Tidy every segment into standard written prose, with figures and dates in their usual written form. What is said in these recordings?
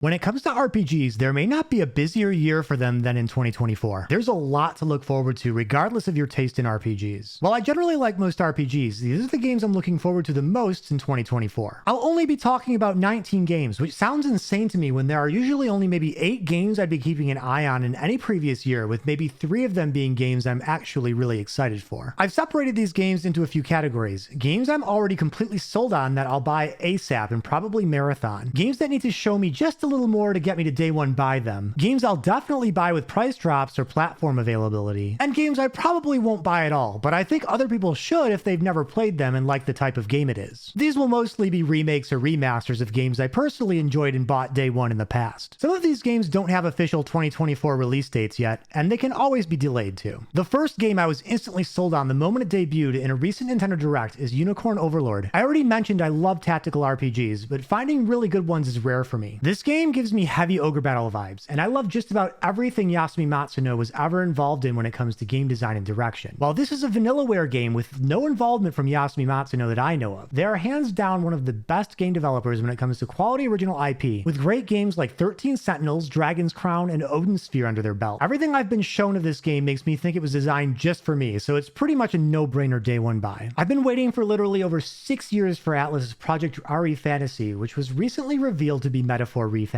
When it comes to RPGs, there may not be a busier year for them than in 2024. There's a lot to look forward to regardless of your taste in RPGs. While I generally like most RPGs, these are the games I'm looking forward to the most in 2024. I'll only be talking about 19 games, which sounds insane to me when there are usually only maybe 8 games I'd be keeping an eye on in any previous year, with maybe 3 of them being games I'm actually really excited for. I've separated these games into a few categories. Games I'm already completely sold on that I'll buy ASAP and probably marathon. Games that need to show me just a little more to get me to day one buy them. Games I'll definitely buy with price drops or platform availability. And games I probably won't buy at all, but I think other people should if they've never played them and like the type of game it is. These will mostly be remakes or remasters of games I personally enjoyed and bought day one in the past. Some of these games don't have official 2024 release dates yet, and they can always be delayed too. The first game I was instantly sold on the moment it debuted in a recent Nintendo Direct is Unicorn Overlord. I already mentioned I love tactical RPGs, but finding really good ones is rare for me. This game gives me heavy ogre battle vibes, and I love just about everything Yasumi Matsuno was ever involved in when it comes to game design and direction. While this is a vanillaware game with no involvement from Yasumi Matsuno that I know of, they are hands down one of the best game developers when it comes to quality original IP, with great games like 13 Sentinels, Dragon's Crown, and Odin's Sphere under their belt. Everything I've been shown of this game makes me think it was designed just for me, so it's pretty much a no-brainer day one buy. I've been waiting for literally over 6 years for Atlus's Project ReFantazio, which was recently revealed to be Metaphor ReFantazio.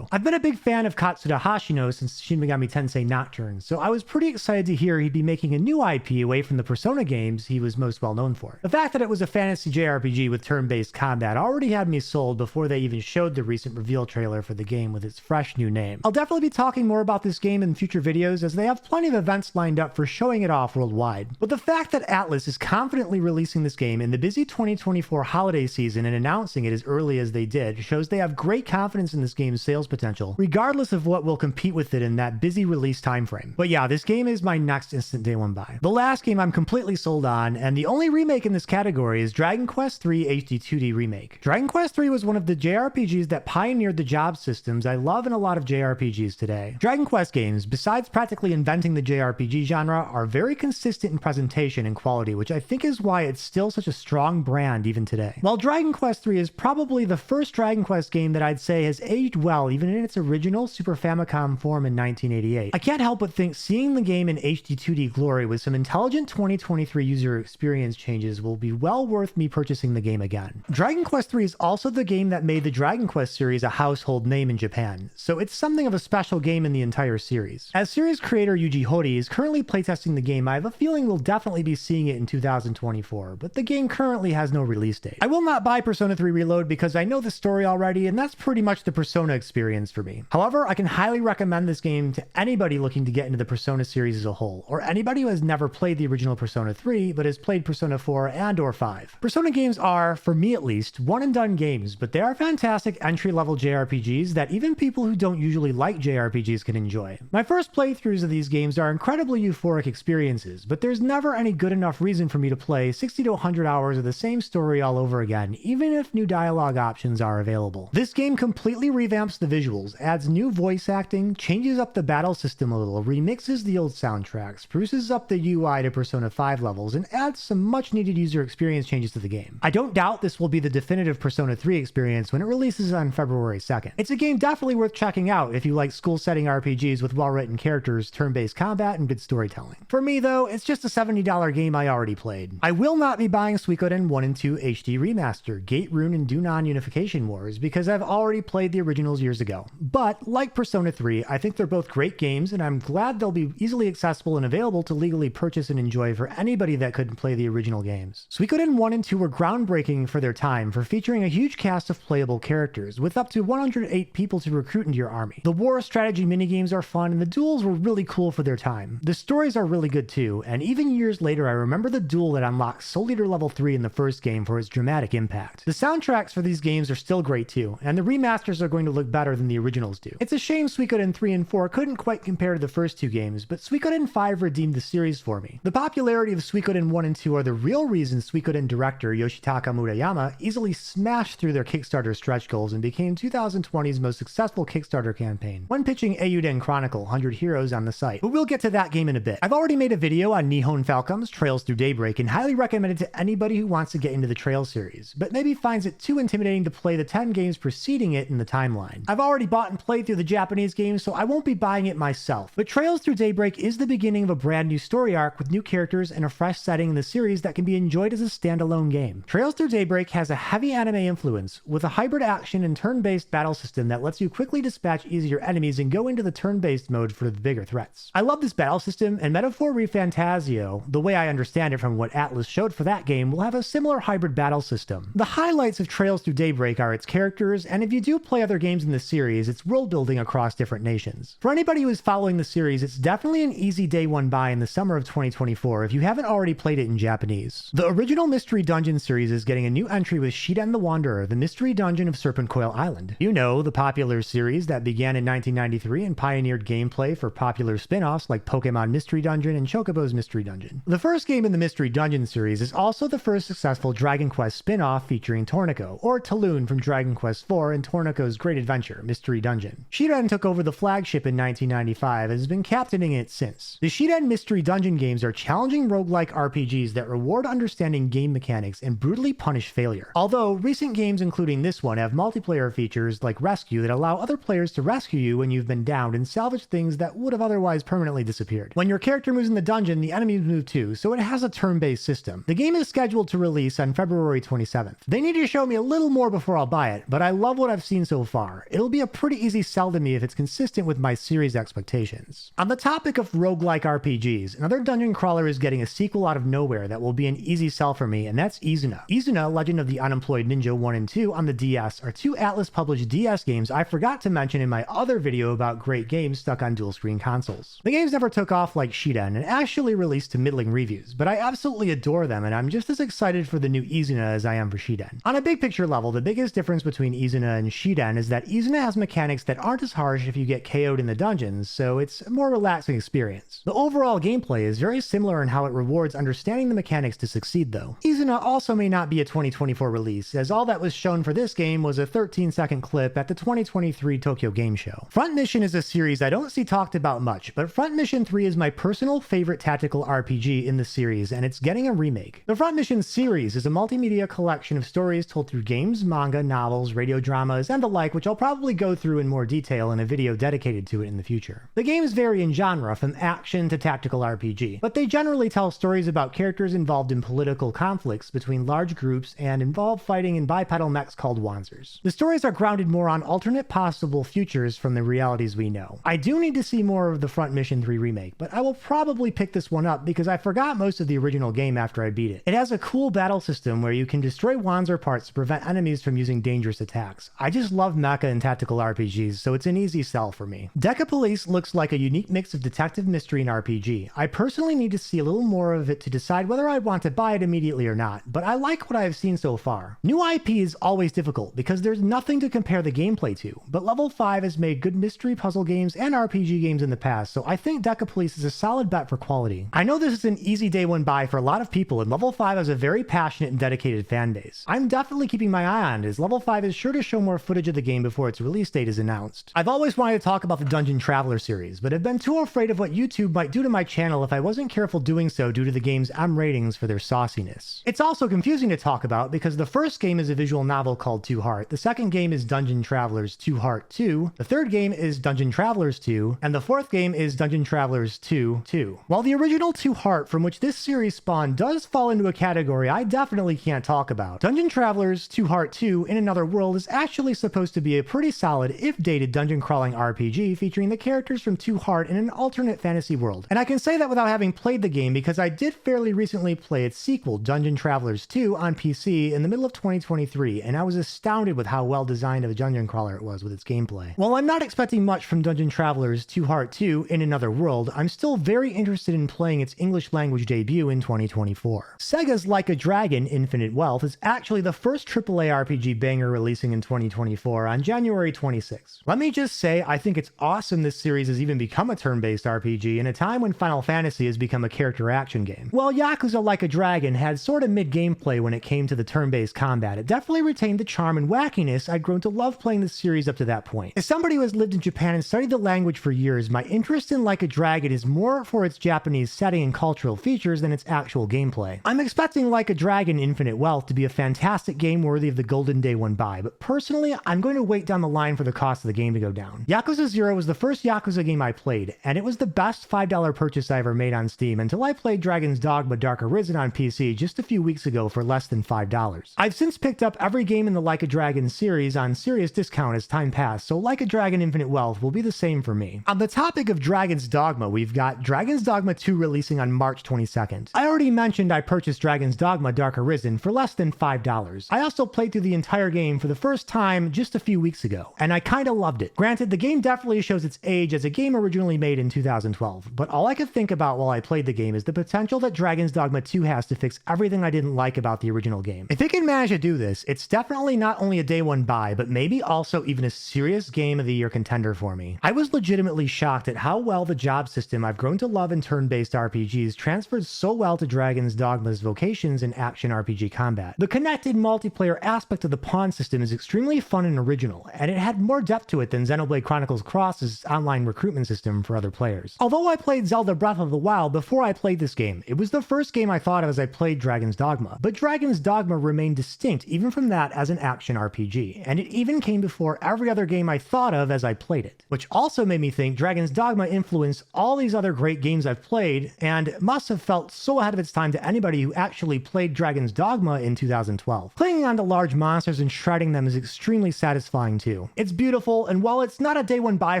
I've been a big fan of Katsuda Hashino since Shin Megami Tensei Nocturne, so I was pretty excited to hear he'd be making a new IP away from the Persona games he was most well known for. The fact that it was a fantasy JRPG with turn-based combat already had me sold before they even showed the recent reveal trailer for the game with its fresh new name. I'll definitely be talking more about this game in future videos as they have plenty of events lined up for showing it off worldwide. But the fact that Atlus is confidently releasing this game in the busy 2024 holiday season and announcing it as early as they did shows they have great confidence in this game's sales potential, regardless of what will compete with it in that busy release timeframe. But yeah, this game is my next instant day one buy. The last game I'm completely sold on, and the only remake in this category, is Dragon Quest III HD 2D Remake. Dragon Quest III was one of the JRPGs that pioneered the job systems I love in a lot of JRPGs today. Dragon Quest games, besides practically inventing the JRPG genre, are very consistent in presentation and quality, which I think is why it's still such a strong brand even today. While Dragon Quest III is probably the first Dragon Quest game that I'd say has aged well even in its original Super Famicom form in 1988, I can't help but think seeing the game in HD 2D glory with some intelligent 2023 user experience changes will be well worth me purchasing the game again. Dragon Quest III is also the game that made the Dragon Quest series a household name in Japan, so it's something of a special game in the entire series. As series creator Yuji Horii is currently playtesting the game, I have a feeling we'll definitely be seeing it in 2024, but the game currently has no release date. I will not buy Persona 3 Reload because I know the story already, and that's pretty much the Persona experience for me. However, I can highly recommend this game to anybody looking to get into the Persona series as a whole, or anybody who has never played the original Persona 3 but has played Persona 4 and or 5. Persona games are, for me at least, one and done games, but they are fantastic entry-level JRPGs that even people who don't usually like JRPGs can enjoy. My first playthroughs of these games are incredibly euphoric experiences, but there's never any good enough reason for me to play 60 to 100 hours of the same story all over again, even if new dialogue options are available. This game completely revamps the visuals, adds new voice acting, changes up the battle system a little, remixes the old soundtrack, spruces up the UI to Persona 5 levels, and adds some much needed user experience changes to the game. I don't doubt this will be the definitive Persona 3 experience when it releases on February 2nd. It's a game definitely worth checking out if you like school setting RPGs with well-written characters, turn-based combat, and good storytelling. For me though, it's just a $70 game I already played. I will not be buying Suikoden 1 and 2 HD Remaster, Gate Rune, and Dunan Unification Wars because I've already played the originals years ago. But like Persona 3, I think they're both great games, and I'm glad they'll be easily accessible and available to legally purchase and enjoy for anybody that couldn't play the original games. Suikoden 1 and 2 were groundbreaking for their time for featuring a huge cast of playable characters, with up to 108 people to recruit into your army. The war strategy minigames are fun, and the duels were really cool for their time. The stories are really good too, and even years later I remember the duel that unlocked Soul Eater level 3 in the first game for its dramatic impact. The soundtracks for these games are still great too, and the remasters are going to look better than the originals do. It's a shame Suikoden 3 and 4 couldn't quite compare to the first two games, but Suikoden 5 redeemed the series for me. The popularity of Suikoden 1 and 2 are the real reason Suikoden director Yoshitaka Murayama easily smashed through their Kickstarter stretch goals and became 2020's most successful Kickstarter campaign, when pitching Eiyuden Chronicle 100 Heroes on the site. But we'll get to that game in a bit. I've already made a video on Nihon Falcom's Trails Through Daybreak and highly recommend it to anybody who wants to get into the Trail series, but maybe finds it too intimidating to play the 10 games preceding it in the timeline. I've already bought and played through the Japanese game, so I won't be buying it myself, but Trails Through Daybreak is the beginning of a brand new story arc with new characters and a fresh setting in the series that can be enjoyed as a standalone game. Trails Through Daybreak has a heavy anime influence, with a hybrid action and turn-based battle system that lets you quickly dispatch easier enemies and go into the turn-based mode for the bigger threats. I love this battle system, and Metaphor ReFantazio, the way I understand it from what Atlas showed for that game, will have a similar hybrid battle system. The highlights of Trails Through Daybreak are its characters, and if you do play other games in the series, it's world building across different nations. For anybody who is following the series, it's definitely an easy day one buy in the summer of 2024 if you haven't already played it in Japanese. The original Mystery Dungeon series is getting a new entry with Shiren the Wanderer, the Mystery Dungeon of Serpentcoil Island. You know, the popular series that began in 1993 and pioneered gameplay for popular spin-offs like Pokemon Mystery Dungeon and Chocobo's Mystery Dungeon. The first game in the Mystery Dungeon series is also the first successful Dragon Quest spin-off featuring Tornico, or Taloon from Dragon Quest IV and Tornico's Great Adventure, Mystery Dungeon. Shiren took over the flagship in 1995 and has been captaining it since. The Shiren Mystery Dungeon games are challenging roguelike RPGs that reward understanding game mechanics and brutally punish failure. Although, recent games including this one have multiplayer features like Rescue that allow other players to rescue you when you've been downed and salvage things that would have otherwise permanently disappeared. When your character moves in the dungeon, the enemies move too, so it has a turn-based system. The game is scheduled to release on February 27th. They need to show me a little more before I'll buy it, but I love what I've seen so far. It'll be a pretty easy sell to me if it's consistent with my series expectations. On the topic of roguelike RPGs, another dungeon crawler is getting a sequel out of nowhere that will be an easy sell for me, and that's Izuna. Izuna, Legend of the Unemployed Ninja 1 and 2 on the DS are two Atlas-published DS games I forgot to mention in my other video about great games stuck on dual-screen consoles. The games never took off like Shiren and actually released to middling reviews, but I absolutely adore them, and I'm just as excited for the new Izuna as I am for Shiren. On a big picture level, the biggest difference between Izuna and Shiren is that Izuna has mechanics that aren't as harsh if you get KO'd in the dungeons, so it's a more relaxing experience. The overall gameplay is very similar in how it rewards understanding the mechanics to succeed though. Izuna also may not be a 2024 release, as all that was shown for this game was a 13-second clip at the 2023 Tokyo Game Show. Front Mission is a series I don't see talked about much, but Front Mission 3 is my personal favorite tactical RPG in the series, and it's getting a remake. The Front Mission series is a multimedia collection of stories told through games, manga, novels, radio dramas, and the like, which I'll probably go through in more detail in a video dedicated to it in the future. The games vary in genre from action to tactical RPG, but they generally tell stories about characters involved in political conflicts between large groups and involve fighting in bipedal mechs called Wanzers. The stories are grounded more on alternate possible futures from the realities we know. I do need to see more of the Front Mission 3 remake, but I will probably pick this one up because I forgot most of the original game after I beat it. It has a cool battle system where you can destroy Wanzer parts to prevent enemies from using dangerous attacks. I just love mecha and tactical RPGs, so it's an easy sell for me. Decapolice looks like a unique mix of detective mystery and RPG. I personally need to see a little more of it to decide whether I'd want to buy it immediately or not, but I like what I've seen so far. New IP is always difficult because there's nothing to compare the gameplay to, but Level 5 has made good mystery puzzle games and RPG games in the past, so I think Decapolice is a solid bet for quality. I know this is an easy day one buy for a lot of people, and Level 5 has a very passionate and dedicated fan base. I'm definitely keeping my eye on it, as Level 5 is sure to show more footage of the game before its release date is announced. I've always wanted to talk about the Dungeon Traveler series, but have been too afraid of what YouTube might do to my channel if I wasn't careful doing so due to the game's M ratings for their sauciness. It's also confusing to talk about because the first game is a visual novel called Two Heart, the second game is Dungeon Travelers 2 Heart 2, the third game is Dungeon Travelers 2, and the fourth game is Dungeon Travelers 2 2. While the original Two Heart, from which this series spawned, does fall into a category I definitely can't talk about, Dungeon Travelers 2 Heart 2 in Another World is actually supposed to be a pretty solid, if dated, dungeon crawling RPG featuring the characters from Two Heart in an alternate fantasy world. And I can say that without having played the game because I did fairly recently play its sequel, Dungeon Travelers 2, on PC in the middle of 2023, and I was astounded with how well designed of a dungeon crawler it was with its gameplay. While I'm not expecting much from Dungeon Travelers 2 Heart 2 in Another World, I'm still very interested in playing its English language debut in 2024. SaGa's Like a Dragon Infinite Wealth is actually the first AAA RPG banger releasing in 2024 on January 26th. Let me just say, I think it's awesome this series has even become a turn-based RPG in a time when Final Fantasy has become a character action game. While Yakuza Like a Dragon had sort of mid-gameplay when it came to the turn-based combat, it definitely retained the charm and wackiness I'd grown to love playing the series up to that point. As somebody who has lived in Japan and studied the language for years, my interest in Like a Dragon is more for its Japanese setting and cultural features than its actual gameplay. I'm expecting Like a Dragon Infinite Wealth to be a fantastic game worthy of the golden day one buy, but personally, I'm going to wait down the line for the cost of the game to go down. Yakuza 0 was the first Yakuza game I played, and it was the best $5 purchase I ever made on Steam until I played Dragon's Dogma Dark Arisen on PC just a few weeks ago for less than $5. I've since picked up every game in the Like a Dragon series on serious discount as time passed, so Like a Dragon Infinite Wealth will be the same for me. On the topic of Dragon's Dogma, we've got Dragon's Dogma 2 releasing on March 22nd. I already mentioned I purchased Dragon's Dogma Dark Arisen for less than $5. I also played through the entire game for the first time just a few weeks ago, and I kinda loved it. Granted, the game definitely shows its age as a game originally made in 2012, but all I could think about while I played the game is the potential that Dragon's Dogma 2 has to fix everything I didn't like about the original game. If it can manage to do this, it's definitely not only a day one buy, but maybe also even a serious Game of the Year contender for me. I was legitimately shocked at how well the job system I've grown to love in turn-based RPGs transfers so well to Dragon's Dogma's vocations and action RPG combat. The connected multiplayer aspect of the pawn system is extremely fun and original, and it had more depth to it than Xenoblade Chronicles Cross's online recruitment system for other players. Although I played Zelda Breath of the Wild before I played this game, it was the first game I thought of as I played Dragon's Dogma, but Dragon's Dogma remained distinct even from that as an action RPG, and it even came before every other game I thought of as I played it, which also made me think Dragon's Dogma influenced all these other great games I've played, and must have felt so ahead of its time to anybody who actually played Dragon's Dogma in 2012. Clinging onto large monsters and shredding them is extremely satisfying too. It's beautiful, and while it's not a day one buy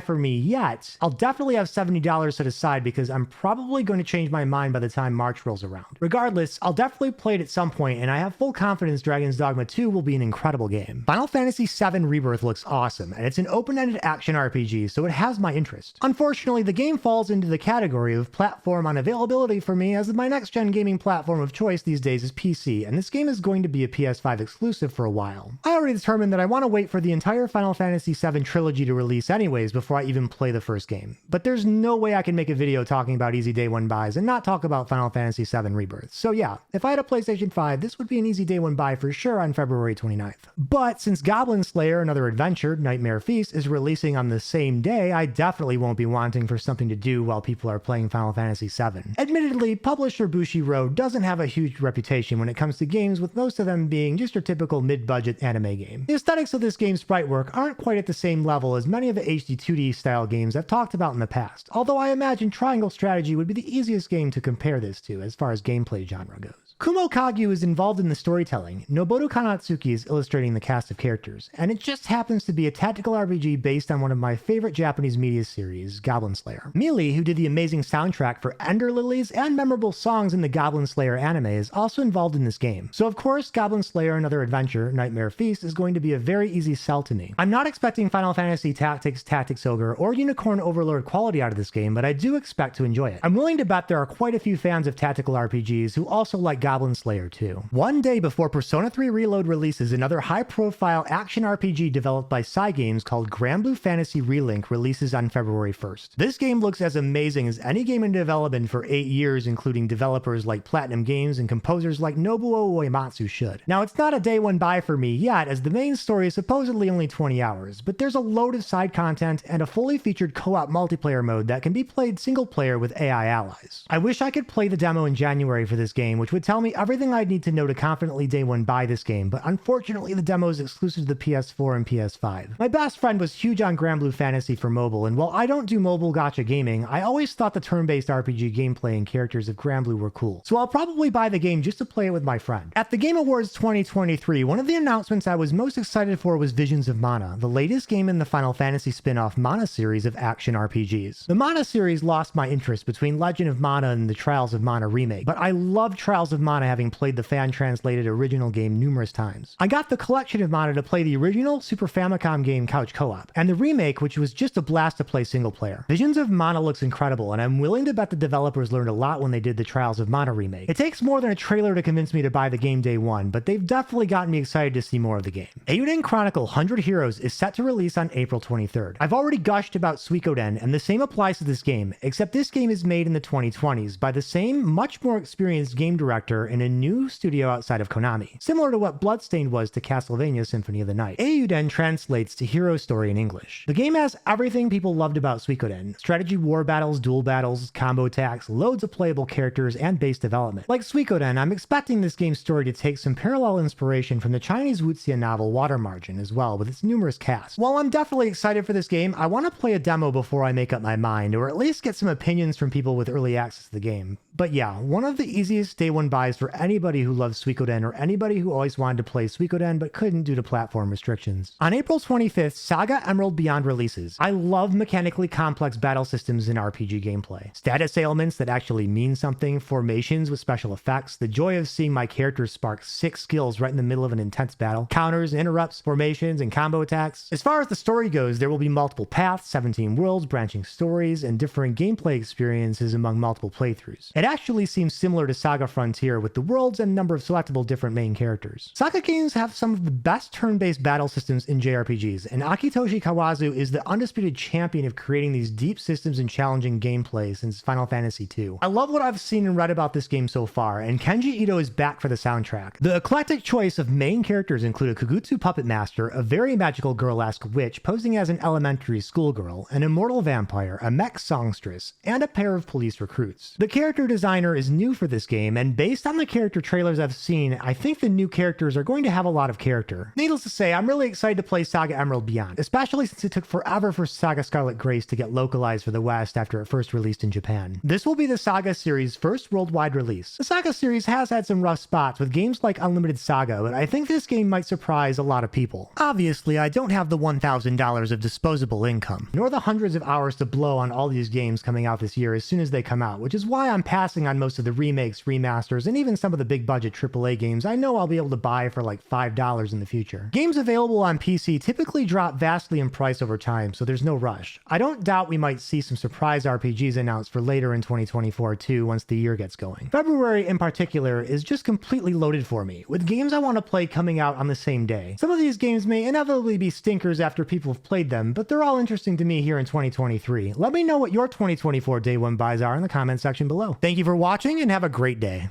for me yet, I'll definitely have $70 set aside because I'm probably going to change my mind by the time March rolls around. Regardless, I'll definitely play it at some point, and I have full confidence Dragon's Dogma 2 will be an incredible game. Final Fantasy VII Rebirth looks awesome, and it's an open-ended action RPG, so it has my interest. Unfortunately, the game falls into the category of platform unavailability for me, as my next-gen gaming platform of choice these days is PC, and this game is going to be a PS5 exclusive for a while. I already determined that I want to wait for the entire Final Fantasy VII trilogy to release anyways before I even play the first game, but there's no way I can make a video talking about easy day one buys and not talk about Final Fantasy VII Rebirth. So yeah, if I had a PlayStation 5, this would be an easy day one buy for sure on February 29th. But since Goblin Slayer Another Adventure, Nightmare Feast, is releasing on the same day, I definitely won't be wanting for something to do while people are playing Final Fantasy VII. Admittedly, publisher Bushiroad doesn't have a huge reputation when it comes to games, with most of them being just your typical mid-budget anime game. The aesthetics of this game's sprite work aren't quite at the same level as many of the HD 2D style games I've talked about in the past, although I imagine Triangle Strategy would be the easiest game to compare this to as far as gameplay genre goes. Kumo Kagyu is involved in the storytelling, Noboru Kanatsuki is illustrating the cast of characters, and it just happens to be a tactical RPG based on one of my favorite Japanese media series, Goblin Slayer. Mealy, who did the amazing soundtrack for Ender Lilies and memorable songs in the Goblin Slayer anime, is also involved in this game. So of course, Goblin Slayer Another Adventure, Nightmare Feast is going to be a very easy sell to me. I'm not expecting Final Fantasy Tactics, Tactics Ogre, or Unicorn Overlord quality out of this game, but I do expect to enjoy it. I'm willing to bet there are quite a few fans of tactical RPGs who also like Goblin Slayer too. One day before Persona 3 Reload releases, another high-profile action RPG developed by Cygames called Granblue Fantasy Relink releases on February 1st. This game looks as amazing as any game in development for 8 years, including developers like Platinum Games and composers like Nobuo Uematsu should. Now, it's not a day one buy for me yet, as the main story is supposedly only 20 hours, but there's a load of side content and a fully featured co-op multiplayer mode that can be played single player with AI allies. I wish I could play the demo in January for this game, which would tell me everything I'd need to know to confidently day one buy this game, but unfortunately the demo is exclusive to the PS4 and PS5. My best friend was huge on Granblue Fantasy for mobile, and while I don't do mobile gacha gaming, I always thought the turn-based RPG gameplay and characters of Granblue were cool, so I'll probably buy the game just to play it with my friend. At the Game Awards 2023, one of the announcements I was most excited for was Visions of Mana, the latest game in the Final Fantasy spin-off Mana series of action RPGs. The Mana series lost my interest between Legend of Mana and the Trials of Mana remake, but I love Trials of Mana having played the fan-translated original game numerous times. I got the collection of Mana to play the original Super Famicom game Couch Co-op, and the remake, which was just a blast to play single player. Visions of Mana looks incredible, and I'm willing to bet the developers learned a lot when they did the Trials of Mana remake. It takes more than a trailer to convince me to buy the game day one, but they've definitely gotten me excited to see more of the game. Eiyuden Chronicle 100 Heroes is set to release on April 23rd. I've already gushed about Suikoden, and the same applies to this game, except this game is made in the 2020s by the same, much more experienced game director chapter in a new studio outside of Konami, similar to what Bloodstained was to Castlevania Symphony of the Night. Eiyuden translates to hero story in English. The game has everything people loved about Suikoden: strategy war battles, duel battles, combo attacks, loads of playable characters, and base development. Like Suikoden, I'm expecting this game's story to take some parallel inspiration from the Chinese wuxia novel Water Margin as well, with its numerous casts. While I'm definitely excited for this game, I want to play a demo before I make up my mind, or at least get some opinions from people with early access to the game. But yeah, one of the easiest day one buys for anybody who loves Suikoden or anybody who always wanted to play Suikoden but couldn't due to platform restrictions. On April 25th, SaGa Emerald Beyond releases. I love mechanically complex battle systems in RPG gameplay. Status ailments that actually mean something, formations with special effects, the joy of seeing my character spark 6 skills right in the middle of an intense battle, counters, interrupts, formations, and combo attacks. As far as the story goes, there will be multiple paths, 17 worlds, branching stories, and different gameplay experiences among multiple playthroughs. It actually seems similar to SaGa Frontier with the worlds and number of selectable different main characters. SaGa games have some of the best turn-based battle systems in JRPGs, and Akitoshi Kawazu is the undisputed champion of creating these deep systems and challenging gameplay since Final Fantasy II. I love what I've seen and read about this game so far, and Kenji Ito is back for the soundtrack. The eclectic choice of main characters include a Kugutsu puppet master, a very magical girl-esque witch posing as an elementary schoolgirl, an immortal vampire, a mech songstress, and a pair of police recruits. The character designer is new for this game, and based on the character trailers I've seen, I think the new characters are going to have a lot of character. Needless to say, I'm really excited to play SaGa Emerald Beyond, especially since it took forever for SaGa Scarlet Grace to get localized for the West after it first released in Japan. This will be the SaGa series' first worldwide release. The SaGa series has had some rough spots with games like Unlimited Saga, but I think this game might surprise a lot of people. Obviously, I don't have the $1,000 of disposable income, nor the hundreds of hours to blow on all these games coming out this year as soon as they come out, which is why I'm passing on most of the remakes, remasters, and even some of the big budget AAA games I know I'll be able to buy for like $5 in the future. Games available on PC typically drop vastly in price over time, so there's no rush. I don't doubt we might see some surprise RPGs announced for later in 2024 too once the year gets going. February in particular is just completely loaded for me, with games I want to play coming out on the same day. Some of these games may inevitably be stinkers after people have played them, but they're all interesting to me here in 2023. Let me know what your 2024 day one buys are in the comment section below. Thank you for watching and have a great day.